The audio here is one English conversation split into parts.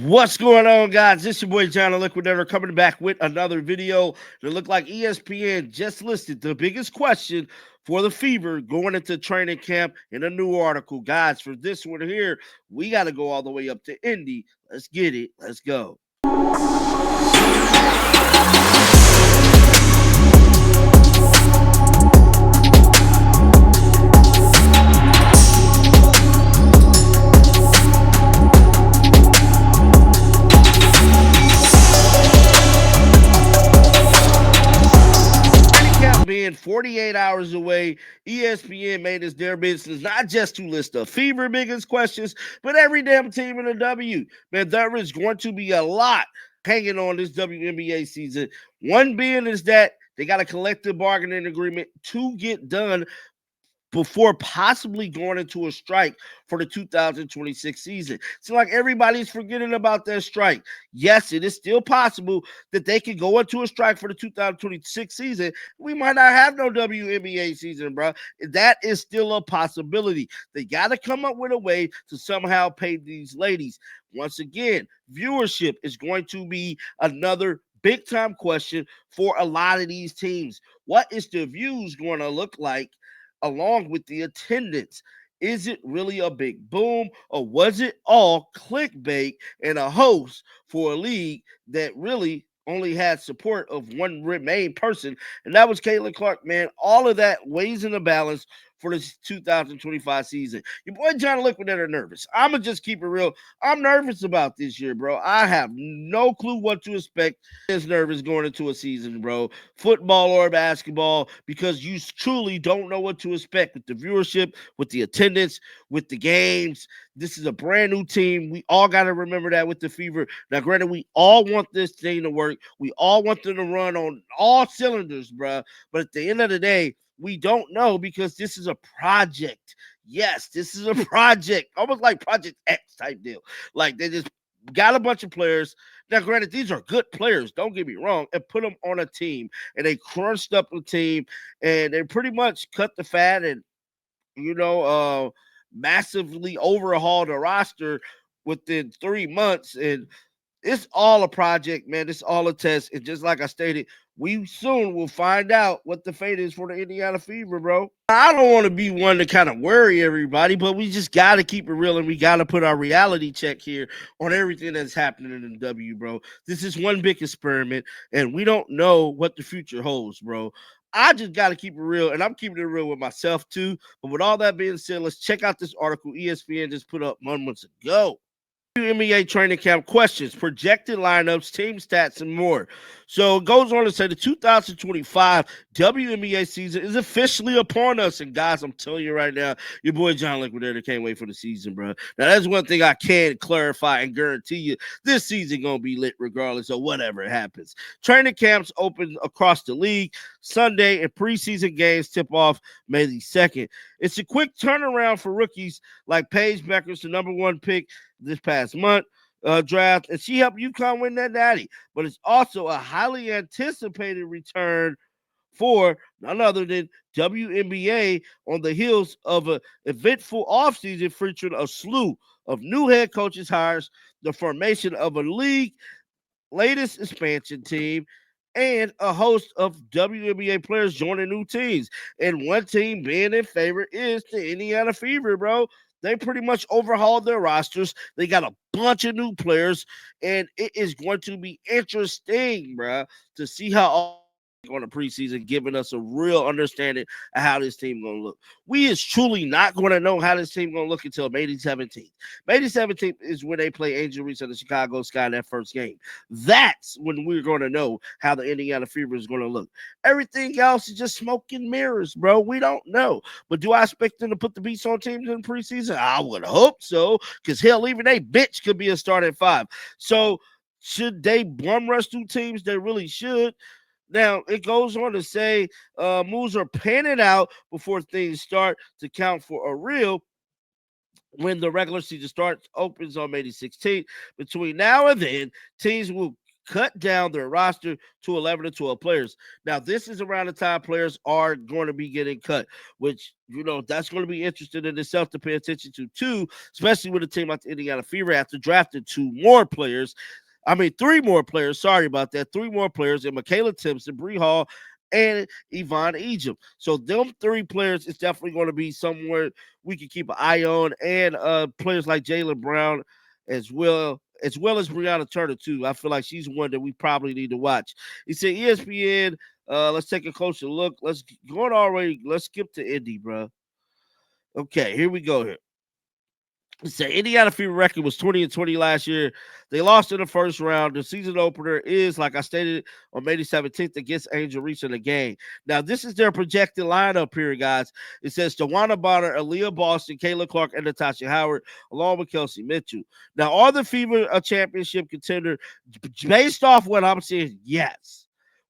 What's going on, guys? This is your boy John the Liquidator coming back with another video. It looked like ESPN just listed the biggest question for the Fever going into training camp in a new article. Guys, for this one here, we got to go all the way up to Indy. Let's get it. Let's go. Being 48 hours away, ESPN made it their business not just to list the Fever biggest questions, but every damn team in the W. Man, there is going to be a lot hanging on this WNBA season. One being is that they got a collective bargaining agreement to get done before possibly going into a strike for the 2026 season. It's like everybody's forgetting about that strike. Yes, it is still possible that they can go into a strike for the 2026 season. We might not have no WNBA season, bro. That is still a possibility. They got to come up with a way to somehow pay these ladies. Once again, viewership is going to be another big time question for a lot of these teams. What is the views going to look like along with the attendance? Is it really a big boom, or was it all clickbait and a host for a league that really only had support of one main person, and that was Caitlin Clark? Man, all of that weighs in the balance for this 2025 season. Your boy John Liquidator nervous. I'ma just keep it real. I'm nervous about this year, bro. I have no clue what to expect. Is nervous going into a season, bro, football or basketball, because you truly don't know what to expect with the viewership, with the attendance, with the games. This is a brand new team. We all got to remember that with the Fever. Now, granted, we all want this thing to work. We all want them to run on all cylinders, bro. But at the end of the day, we don't know because this is a project. Yes, this is a project, almost like Project X type deal. Like they just got a bunch of players. Now, granted, these are good players, don't get me wrong, and put them on a team. And they crunched up the team and they pretty much cut the fat and, massively overhauled the roster within 3 months. And it's all a project, man. It's all a test. And just like I stated, we soon will find out what the fate is for the Indiana Fever, bro. I don't want to be one to kind of worry everybody, but we just got to keep it real and we got to put our reality check here on everything that's happening in the W, bro. This is one big experiment, and we don't know what the future holds, bro. I just got to keep it real, and I'm keeping it real with myself too. But with all that being said, let's check out this article ESPN just put up moments ago. NBA training camp questions, projected lineups, team stats, and more. So it goes on to say the 2025 WNBA season is officially upon us. And guys, I'm telling you right now, your boy John Liquidator can't wait for the season, bro. Now, that's one thing I can clarify and guarantee you. This season going to be lit regardless of whatever happens. Training camps open across the league Sunday, and preseason games tip off May the 2nd. It's a quick turnaround for rookies like Paige Beckers, the number one pick this past month draft, and she helped UConn win that natty. But it's also a highly anticipated return for none other than WNBA on the heels of an eventful offseason featuring a slew of new head coaches hires, the formation of a league latest expansion team, and a host of WNBA players joining new teams. And one team being in favor is the Indiana Fever, bro. They pretty much overhauled their rosters. They got a bunch of new players, and it is going to be interesting, bro, to see how all on the preseason, giving us a real understanding of how this team going to look. We is truly not going to know how this team going to look until May 17th. May 17th is when they play Angel Reese and the Chicago Sky in that first game. That's when we're going to know how the Indiana Fever is going to look. Everything else is just smoke and mirrors, bro. We don't know. But do I expect them to put the beats on teams in the preseason? I would hope so, because hell, even they bitch could be a starting five. So should they bum rush through teams? They really should. Now, it goes on to say moves are panning out before things start to count for a real when the regular season opens on May 16th. Between now and then, teams will cut down their roster to 11 to 12 players. Now, this is around the time players are going to be getting cut, which, that's going to be interesting in itself to pay attention to, too, especially with a team like the Indiana Fever after drafting three more players. Sorry about that. Three more players, and Michaela Timpson, Bree Hall, and Yvonne Egypt. So them three players is definitely going to be somewhere we can keep an eye on, and players like Jaylen Brown as well as Brianna Turner too. I feel like she's one that we probably need to watch. He said ESPN. Let's take a closer look. Let's skip to Indy, bro. Okay, here we go. Here. The Indiana Fever record was 20-20 last year. They lost in the first round. The season opener is, like I stated, on May 17th against Angel Reese in the game. Now, this is their projected lineup here, guys. It says DeWanna Bonner, Aaliyah Boston, Kayla Clark, and Natasha Howard, along with Kelsey Mitchell. Now, are the Fever a championship contender? Based off what I'm seeing, yes.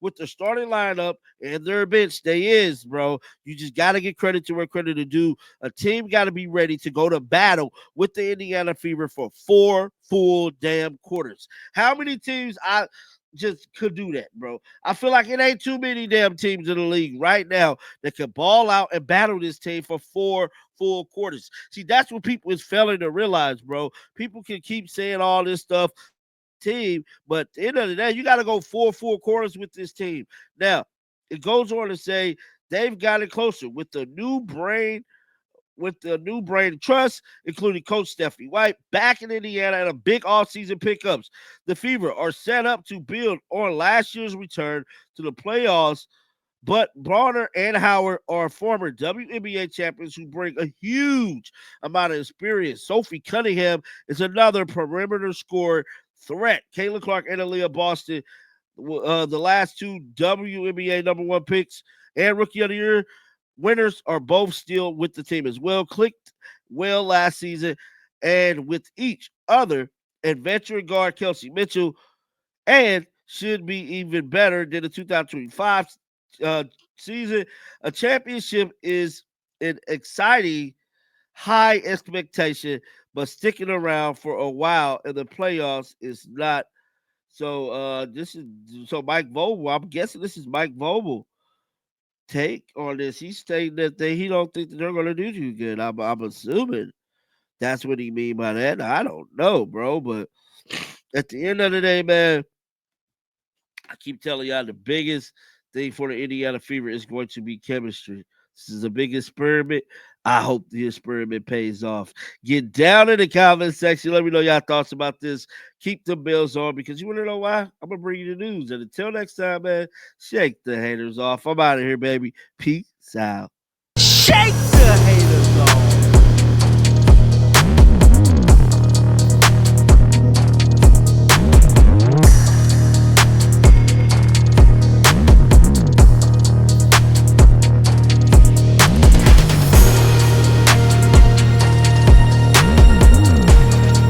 With the starting lineup and their bench, they is, bro. You just got to get credit to where credit is due. A team got to be ready to go to battle with the Indiana Fever for 4 full damn quarters. How many teams I just could do that, bro? I feel like it ain't too many damn teams in the league right now that can ball out and battle this team for 4 full quarters. See, that's what people is failing to realize, bro. People can keep saying all this stuff team, but at the end of the day, you got to go 4 full quarters with this team. Now, it goes on to say they've got it closer with the new brain trust, including Coach Stephanie White back in Indiana and a big all-season pickups. The Fever are set up to build on last year's return to the playoffs, but Bronner and Howard are former WNBA champions who bring a huge amount of experience. Sophie Cunningham is another perimeter scorer threat. Kayla Clark and Aaliyah Boston, the last 2 WNBA number 1 picks and Rookie of the Year winners, are both still with the team as well. Clicked well last season and with each other, and veteran guard Kelsey Mitchell, and should be even better than the 2025 season. A championship is an exciting, high expectation, but sticking around for a while in the playoffs is not. So Mike Vogel, I'm guessing this is Mike Vogel take on this. He's saying that he don't think that they're going to do too good. I'm assuming that's what he mean by that. I don't know, bro, but at the end of the day, man, I keep telling y'all the biggest thing for the Indiana Fever is going to be chemistry. This is a big experiment. I hope the experiment pays off. Get down in the comment section. Let me know y'all thoughts about this. Keep the bells on, because you want to know why? I'm going to bring you the news. And until next time, man, shake the haters off. I'm out of here, baby. Peace out. Shake the haters off.